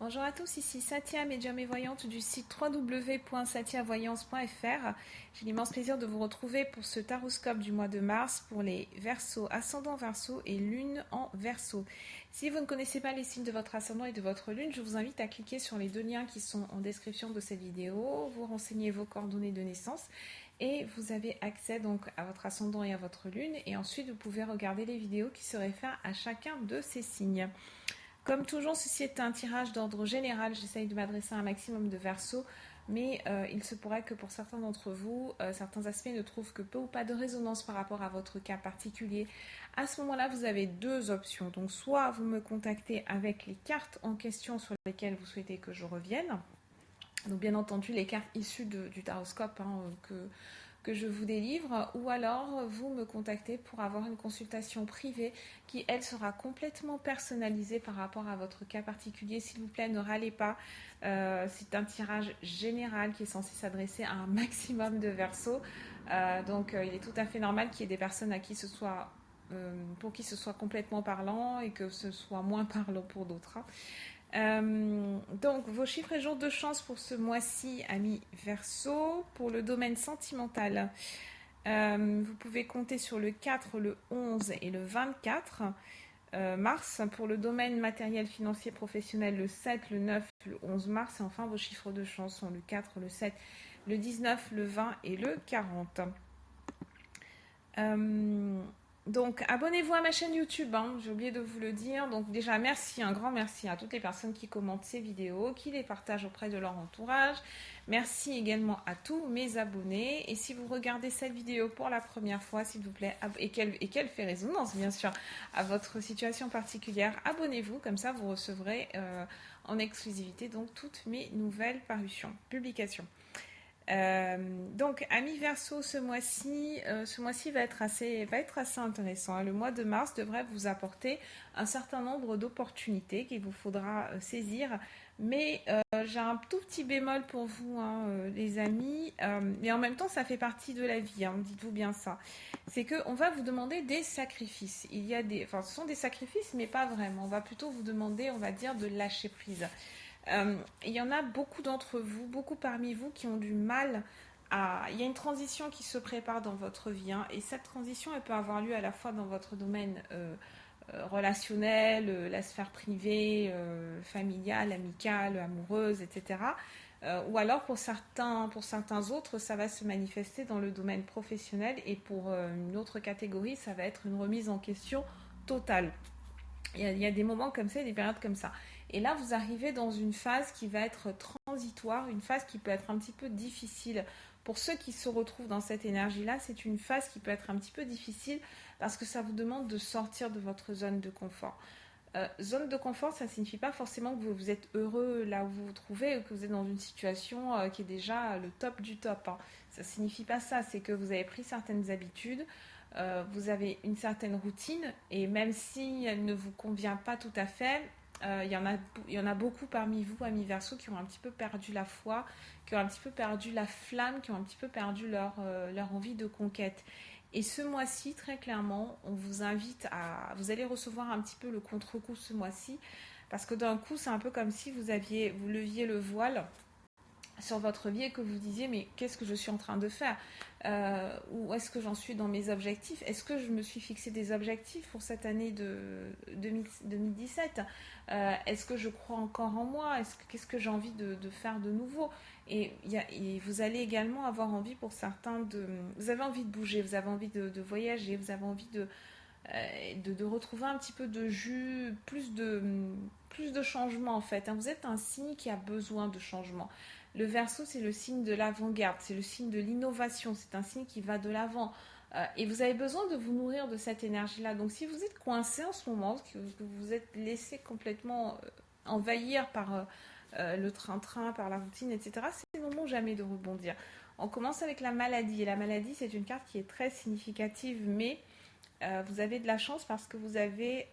Bonjour à tous, ici Satia, médium et voyante du site www.satiavoyance.fr. J'ai l'immense plaisir de vous retrouver pour ce taroscope du mois de mars pour les Verseaux, ascendant Verseau et lune en Verseau. Si vous ne connaissez pas les signes de votre ascendant et de votre lune, je vous invite à cliquer sur les deux liens qui sont en description de cette vidéo, vous renseignez vos coordonnées de naissance et vous avez accès donc à votre ascendant et à votre lune, et ensuite vous pouvez regarder les vidéos qui se réfèrent à chacun de ces signes. Comme toujours, ceci est un tirage d'ordre général. J'essaye de m'adresser à un maximum de Verseaux, mais il se pourrait que pour certains d'entre vous, certains aspects ne trouvent que peu ou pas de résonance par rapport à votre cas particulier. À ce moment-là, vous avez deux options. Donc, soit vous me contactez avec les cartes en question sur lesquelles vous souhaitez que je revienne. Donc, bien entendu, les cartes issues du taroscope que je vous délivre, ou alors vous me contactez pour avoir une consultation privée qui, elle, sera complètement personnalisée par rapport à votre cas particulier. S'il vous plaît, ne râlez pas. C'est un tirage général qui est censé s'adresser à un maximum de Verseaux. Donc, il est tout à fait normal qu'il y ait des personnes à qui ce soit, pour qui ce soit complètement parlant et que ce soit moins parlant pour d'autres. Donc, vos chiffres et jours de chance pour ce mois-ci, amis Verseau, pour le domaine sentimental. Vous pouvez compter sur le 4, le 11 et le 24 mars. Pour le domaine matériel, financier, professionnel, le 7, le 9, le 11 mars. Et enfin, vos chiffres de chance sont le 4, le 7, le 19, le 20 et le 40. Donc, abonnez-vous à ma chaîne YouTube, j'ai oublié de vous le dire. Donc déjà, merci, un grand merci à toutes les personnes qui commentent ces vidéos, qui les partagent auprès de leur entourage. Merci également à tous mes abonnés. Et si vous regardez cette vidéo pour la première fois, s'il vous plaît, et qu'elle fait résonance, bien sûr, à votre situation particulière, abonnez-vous, comme ça vous recevrez en exclusivité donc toutes mes nouvelles parutions, publications. Donc, amis Verseau, ce mois-ci va être assez intéressant. Le mois de mars devrait vous apporter un certain nombre d'opportunités qu'il vous faudra saisir. Mais j'ai un tout petit bémol pour vous, les amis. Mais en même temps, ça fait partie de la vie, dites-vous bien ça. C'est qu'on va vous demander des sacrifices. Ce sont des sacrifices, mais pas vraiment. On va plutôt vous demander, on va dire, de lâcher prise. Il y en a beaucoup d'entre vous, beaucoup parmi vous qui ont du mal à... Il y a une transition qui se prépare dans votre vie, et cette transition, elle peut avoir lieu à la fois dans votre domaine relationnel, la sphère privée, familiale, amicale, amoureuse, etc. Ou alors pour certains autres, ça va se manifester dans le domaine professionnel, et pour une autre catégorie, ça va être une remise en question totale. Il y a des moments comme ça, des périodes comme ça. Et là, vous arrivez dans une phase qui va être transitoire, une phase qui peut être un petit peu difficile. Pour ceux qui se retrouvent dans cette énergie-là, c'est une phase qui peut être un petit peu difficile parce que ça vous demande de sortir de votre zone de confort. Zone de confort, ça ne signifie pas forcément que vous êtes heureux là où vous vous trouvez ou que vous êtes dans une situation qui est déjà le top du top. Ça ne signifie pas ça, c'est que vous avez pris certaines habitudes, vous avez une certaine routine, et même si elle ne vous convient pas tout à fait, il y en a beaucoup parmi vous, amis Verseau, qui ont un petit peu perdu la foi, qui ont un petit peu perdu la flamme, qui ont un petit peu perdu leur envie de conquête. Et ce mois-ci, très clairement, on vous invite à... Vous allez recevoir un petit peu le contre-coup ce mois-ci, parce que d'un coup, c'est un peu comme si vous leviez le voile sur votre vie et que vous disiez mais qu'est-ce que je suis en train de faire, où est-ce que j'en suis dans mes objectifs, est-ce que je me suis fixé des objectifs pour cette année de 2017, est-ce que je crois encore en moi, qu'est-ce que j'ai envie de faire de nouveau, et vous allez également avoir envie pour certains vous avez envie de bouger, vous avez envie de voyager, vous avez envie de retrouver un petit peu de jus, plus de changement en fait. Vous êtes un signe qui a besoin de changement. Le Verseau, c'est le signe de l'avant-garde, c'est le signe de l'innovation, c'est un signe qui va de l'avant. Et vous avez besoin de vous nourrir de cette énergie-là. Donc si vous êtes coincé en ce moment, que vous êtes laissé complètement envahir par le train-train, par la routine, etc., c'est le moment jamais de rebondir. On commence avec la maladie. Et la maladie, c'est une carte qui est très significative, mais vous avez de la chance parce que vous avez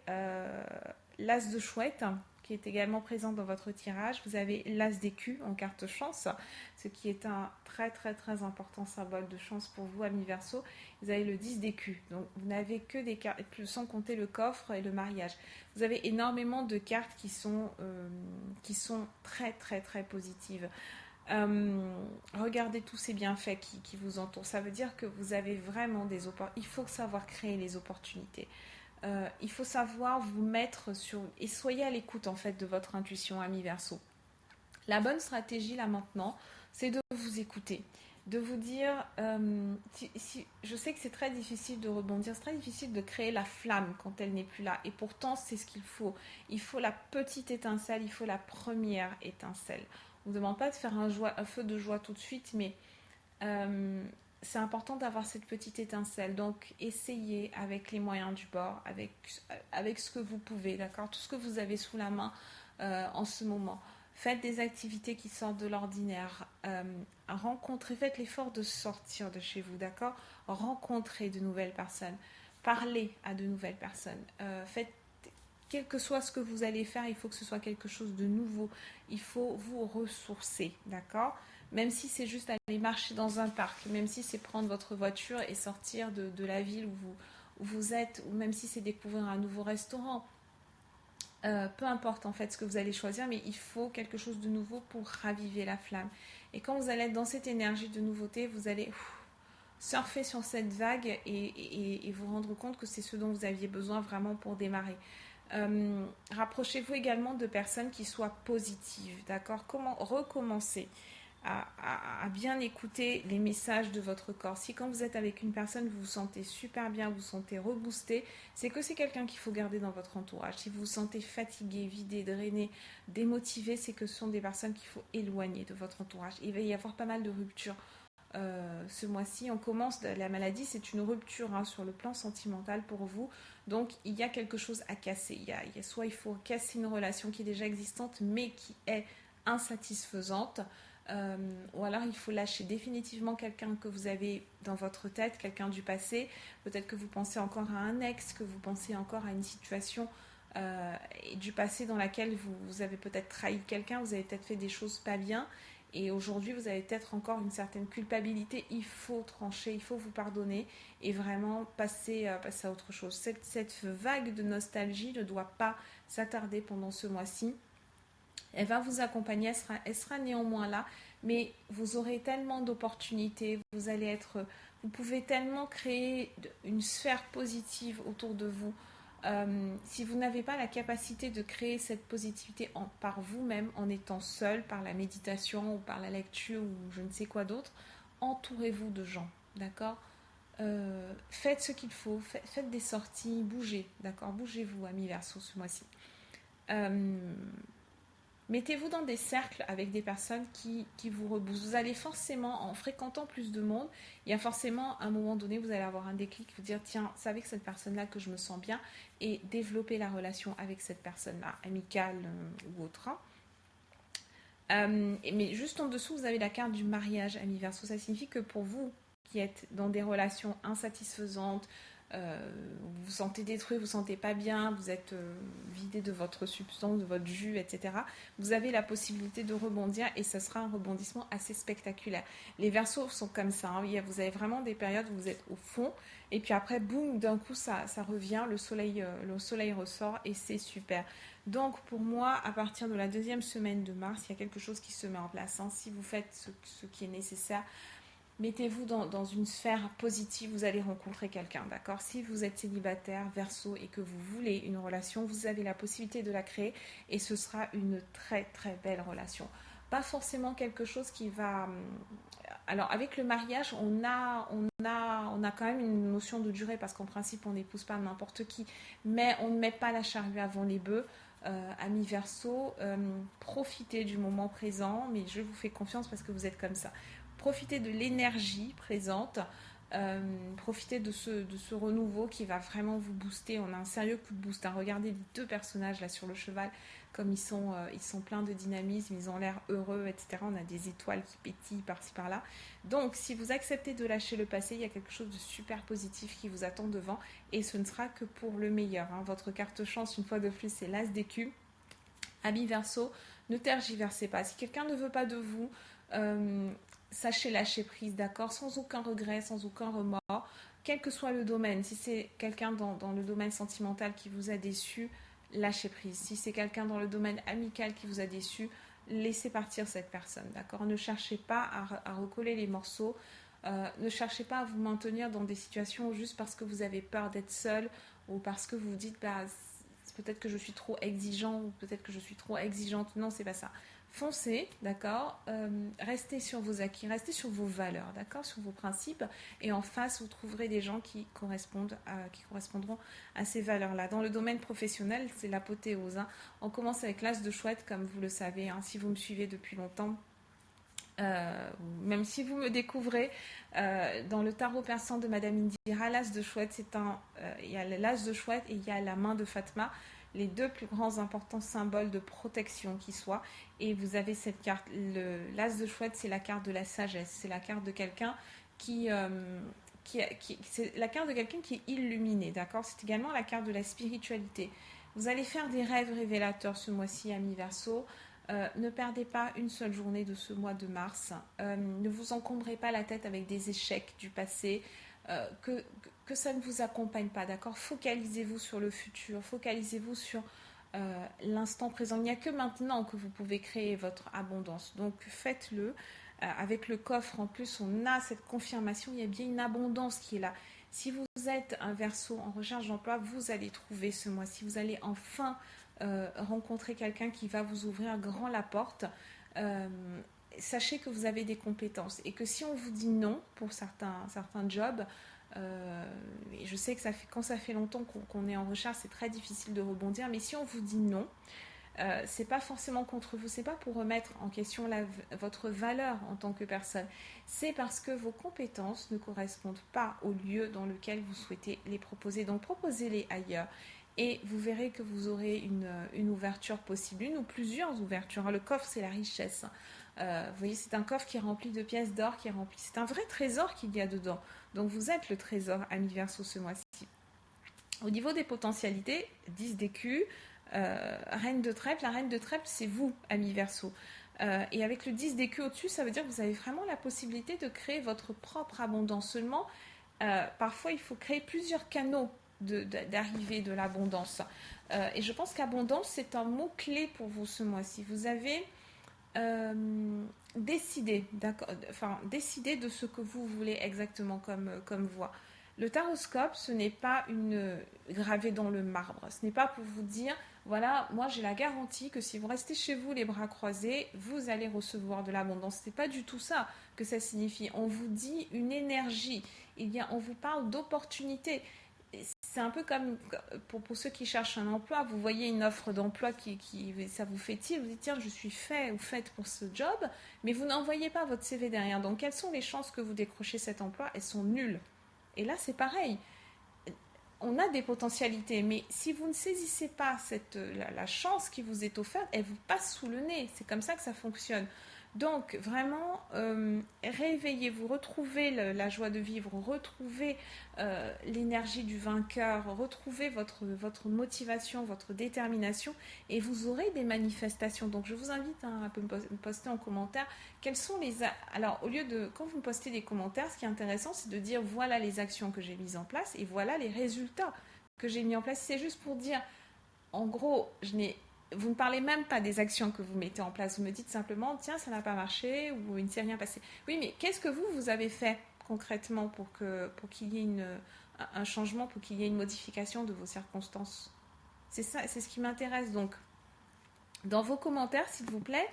l'as de chouette qui est également présent dans votre tirage. Vous avez l'As d'écus en carte chance, ce qui est un très très très important symbole de chance pour vous, amis Verseau. Vous avez le 10 d'écus, donc vous n'avez que des cartes, sans compter le coffre et le mariage. Vous avez énormément de cartes qui sont très très très positives. Regardez tous ces bienfaits qui vous entourent. Ça veut dire que vous avez vraiment des opportunités. Il faut savoir créer les opportunités. Il faut savoir vous mettre sur... Et soyez à l'écoute en fait de votre intuition, ami Verseau. La bonne stratégie là maintenant, c'est de vous écouter. De vous dire, je sais que c'est très difficile de rebondir, c'est très difficile de créer la flamme quand elle n'est plus là. Et pourtant, c'est ce qu'il faut. Il faut la petite étincelle, il faut la première étincelle. On ne vous demande pas de faire un feu de joie tout de suite, mais c'est important d'avoir cette petite étincelle. Donc, essayez avec les moyens du bord, avec ce que vous pouvez, d'accord? Tout ce que vous avez sous la main en ce moment. Faites des activités qui sortent de l'ordinaire. Rencontrez, faites l'effort de sortir de chez vous, d'accord? Rencontrez de nouvelles personnes. Parlez à de nouvelles personnes. Faites, quel que soit ce que vous allez faire, il faut que ce soit quelque chose de nouveau. Il faut vous ressourcer, d'accord? Même si c'est juste aller marcher dans un parc, même si c'est prendre votre voiture et sortir de la ville où vous êtes, ou même si c'est découvrir un nouveau restaurant. Peu importe en fait ce que vous allez choisir, mais il faut quelque chose de nouveau pour raviver la flamme. Et quand vous allez être dans cette énergie de nouveauté, vous allez surfer sur cette vague et vous rendre compte que c'est ce dont vous aviez besoin vraiment pour démarrer. Rapprochez-vous également de personnes qui soient positives, d'accord? Comment recommencer à bien écouter les messages de votre corps. Si quand vous êtes avec une personne, vous vous sentez super bien, vous vous sentez reboosté, c'est que c'est quelqu'un qu'il faut garder dans votre entourage. Si vous vous sentez fatigué, vidé, drainé, démotivé, c'est que ce sont des personnes qu'il faut éloigner de votre entourage. Il va y avoir pas mal de ruptures. Ce mois-ci, on commence, la maladie, c'est une rupture sur le plan sentimental pour vous. Donc, il y a quelque chose à casser. Soit il faut casser une relation qui est déjà existante, mais qui est insatisfaisante. Ou alors il faut lâcher définitivement quelqu'un que vous avez dans votre tête, quelqu'un du passé. Peut-être que vous pensez encore à un ex, que vous pensez encore à une situation du passé dans laquelle vous avez peut-être trahi quelqu'un, vous avez peut-être fait des choses pas bien. Et aujourd'hui, vous avez peut-être encore une certaine culpabilité. Il faut trancher, il faut vous pardonner et vraiment passer à autre chose. Cette vague de nostalgie ne doit pas s'attarder pendant ce mois-ci. Elle va vous accompagner, elle sera néanmoins là, mais vous aurez tellement d'opportunités, vous pouvez tellement créer une sphère positive autour de vous. Si vous n'avez pas la capacité de créer cette positivité par vous-même, en étant seul, par la méditation ou par la lecture ou je ne sais quoi d'autre, entourez-vous de gens, d'accord? Faites ce qu'il faut, faites des sorties, bougez, d'accord? Bougez-vous, amis Verseau, ce mois-ci. Mettez-vous dans des cercles avec des personnes qui vous reboostent. Vous allez forcément, en fréquentant plus de monde, il y a forcément, à un moment donné, vous allez avoir un déclic, vous dire, tiens, c'est avec cette personne-là que je me sens bien, et développer la relation avec cette personne-là, amicale ou autre. Mais juste en dessous, vous avez la carte du mariage, ami Verseau. Ça signifie que pour vous qui êtes dans des relations insatisfaisantes, vous vous sentez détruit, vous ne vous sentez pas bien, vous êtes vidé de votre substance, de votre jus, etc. Vous avez la possibilité de rebondir et ce sera un rebondissement assez spectaculaire. Les Verseaux sont comme ça, vous avez vraiment des périodes où vous êtes au fond et puis après, boum, d'un coup ça revient, le soleil ressort et c'est super. Donc pour moi, à partir de la deuxième semaine de mars, il y a quelque chose qui se met en place. Si vous faites ce qui est nécessaire, mettez-vous dans une sphère positive, vous allez rencontrer quelqu'un, d'accord? Si vous êtes célibataire, Verseau, et que vous voulez une relation, vous avez la possibilité de la créer et ce sera une très très belle relation. Pas forcément quelque chose qui va... Alors avec le mariage, on a quand même une notion de durée parce qu'en principe on n'épouse pas n'importe qui, mais on ne met pas la charrue avant les bœufs. Amis Verseau, profitez du moment présent, mais je vous fais confiance parce que vous êtes comme ça. Profitez de l'énergie présente, profitez de ce renouveau qui va vraiment vous booster. On a un sérieux coup de boost. Regardez les deux personnages là sur le cheval, comme ils sont pleins de dynamisme, ils ont l'air heureux, etc. On a des étoiles qui pétillent par-ci par-là. Donc, si vous acceptez de lâcher le passé, il y a quelque chose de super positif qui vous attend devant et ce ne sera que pour le meilleur. Votre carte chance, une fois de plus, c'est l'As d'écus. Amis Verseau, ne tergiversez pas. Si quelqu'un ne veut pas de vous, euh, sachez lâcher prise, d'accord? Sans aucun regret, sans aucun remords, quel que soit le domaine. Si c'est quelqu'un dans le domaine sentimental qui vous a déçu, lâchez prise. Si c'est quelqu'un dans le domaine amical qui vous a déçu, laissez partir cette personne, d'accord? Ne cherchez pas à recoller les morceaux. Ne cherchez pas à vous maintenir dans des situations juste parce que vous avez peur d'être seul ou parce que vous vous dites bah, peut-être que je suis trop exigeant ou peut-être que je suis trop exigeante. Non, c'est pas ça. Foncez, d'accord. Restez sur vos acquis, restez sur vos valeurs, d'accord, sur vos principes. Et en face, vous trouverez des gens qui correspondront à ces valeurs-là. Dans le domaine professionnel, c'est l'apothéose, hein. On commence avec l'as de chouette, comme vous le savez, hein, si vous me suivez depuis longtemps. Même si vous me découvrez dans le tarot persan de Madame Indira, l'as de chouette, il y a l'as de chouette et il y a la main de Fatma, les deux plus grands importants symboles de protection qui soient. Et vous avez cette carte, l'as de chouette, c'est la carte de la sagesse, c'est la carte de quelqu'un qui, c'est la carte de quelqu'un qui est illuminé, d'accord. C'est également la carte de la spiritualité. Vous allez faire des rêves révélateurs ce mois-ci, amis Verseau. Ne perdez pas une seule journée de ce mois de mars. Ne vous encombrez pas la tête avec des échecs du passé. Que ça ne vous accompagne pas, d'accord. Focalisez-vous sur le futur. Focalisez-vous sur l'instant présent. Il n'y a que maintenant que vous pouvez créer votre abondance. Donc faites-le. Avec le coffre, en plus, on a cette confirmation. Il y a bien une abondance qui est là. Si vous êtes un Verseau en recherche d'emploi, vous allez trouver ce mois-ci. Vous allez enfin rencontrer quelqu'un qui va vous ouvrir grand la porte. Euh, Sachez que vous avez des compétences et que si on vous dit non pour certains jobs, et je sais que quand ça fait longtemps qu'on est en recherche, c'est très difficile de rebondir, mais si on vous dit non, c'est pas forcément contre vous, c'est pas pour remettre en question votre valeur en tant que personne, c'est parce que vos compétences ne correspondent pas au lieu dans lequel vous souhaitez les proposer. Donc proposez-les ailleurs et vous verrez que vous aurez une ouverture possible, une ou plusieurs ouvertures. Le coffre, c'est la richesse. Vous voyez, c'est un coffre qui est rempli de pièces d'or, c'est un vrai trésor qu'il y a dedans. Donc vous êtes le trésor, ami Verseau, ce mois-ci. Au niveau des potentialités, 10 d'écus, reine de trèfle. La reine de trèfle, c'est vous, ami Verseau. Et avec le 10 d'écus au-dessus, ça veut dire que vous avez vraiment la possibilité de créer votre propre abondance. Seulement, parfois, il faut créer plusieurs canaux d'arrivée de l'abondance. Et je pense qu'abondance, c'est un mot-clé pour vous ce mois-ci. Vous avez décidé de ce que vous voulez exactement comme voie. Le taroscope, ce n'est pas gravé dans le marbre. Ce n'est pas pour vous dire, voilà, moi j'ai la garantie que si vous restez chez vous les bras croisés, vous allez recevoir de l'abondance. Ce n'est pas du tout ça que ça signifie. On vous dit une énergie. On vous parle d'opportunités. C'est un peu comme pour ceux qui cherchent un emploi, vous voyez une offre d'emploi ça vous fait tilt, vous dites tiens je suis fait ou faite pour ce job, mais vous n'envoyez pas votre CV derrière. Donc quelles sont les chances que vous décrochez cet emploi? Elles sont nulles. Et là c'est pareil. On a des potentialités, mais si vous ne saisissez pas la chance qui vous est offerte, elle vous passe sous le nez. C'est comme ça que ça fonctionne. Donc vraiment, réveillez-vous, retrouvez la joie de vivre, retrouvez l'énergie du vainqueur, retrouvez votre motivation, votre détermination et vous aurez des manifestations. Donc je vous invite à me poster en commentaire quels sont les... Alors au lieu de... Quand vous me postez des commentaires, ce qui est intéressant, c'est de dire voilà les actions que j'ai mises en place et voilà les résultats que j'ai mis en place. C'est juste pour dire, en gros, vous ne parlez même pas des actions que vous mettez en place. Vous me dites simplement, tiens, ça n'a pas marché ou il ne s'est rien passé. Oui, mais qu'est-ce que vous avez fait concrètement pour qu'il y ait un changement, pour qu'il y ait une modification de vos circonstances? C'est ça, c'est ce qui m'intéresse. Donc, dans vos commentaires, s'il vous plaît,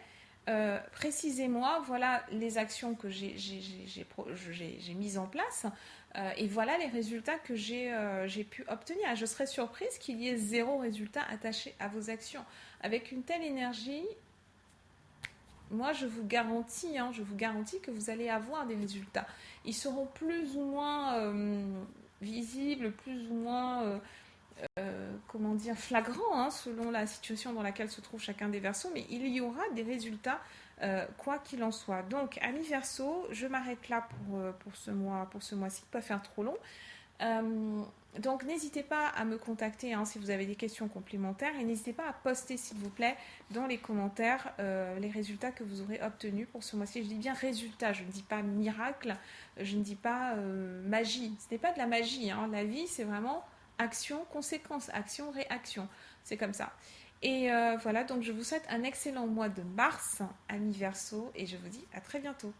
précisez-moi, voilà les actions que j'ai mises en place et voilà les résultats que j'ai pu obtenir. Je serais surprise qu'il y ait 0 résultat attaché à vos actions. Avec une telle énergie, moi je vous garantis que vous allez avoir des résultats. Ils seront plus ou moins visibles, plus ou moins... comment dire, flagrant selon la situation dans laquelle se trouve chacun des Verseaux, mais il y aura des résultats quoi qu'il en soit. Donc, amis Verseaux, je m'arrête là pour ce mois-ci, pas faire trop long. Euh, donc n'hésitez pas à me contacter hein, si vous avez des questions complémentaires et n'hésitez pas à poster s'il vous plaît dans les commentaires les résultats que vous aurez obtenus pour ce mois-ci. Je dis bien résultats, je ne dis pas miracle, je ne dis pas magie. Ce n'est pas de la magie, hein. La vie c'est vraiment action, conséquence, action, réaction. C'est comme ça. Et voilà, donc je vous souhaite un excellent mois de mars, amis Verseau, et je vous dis à très bientôt.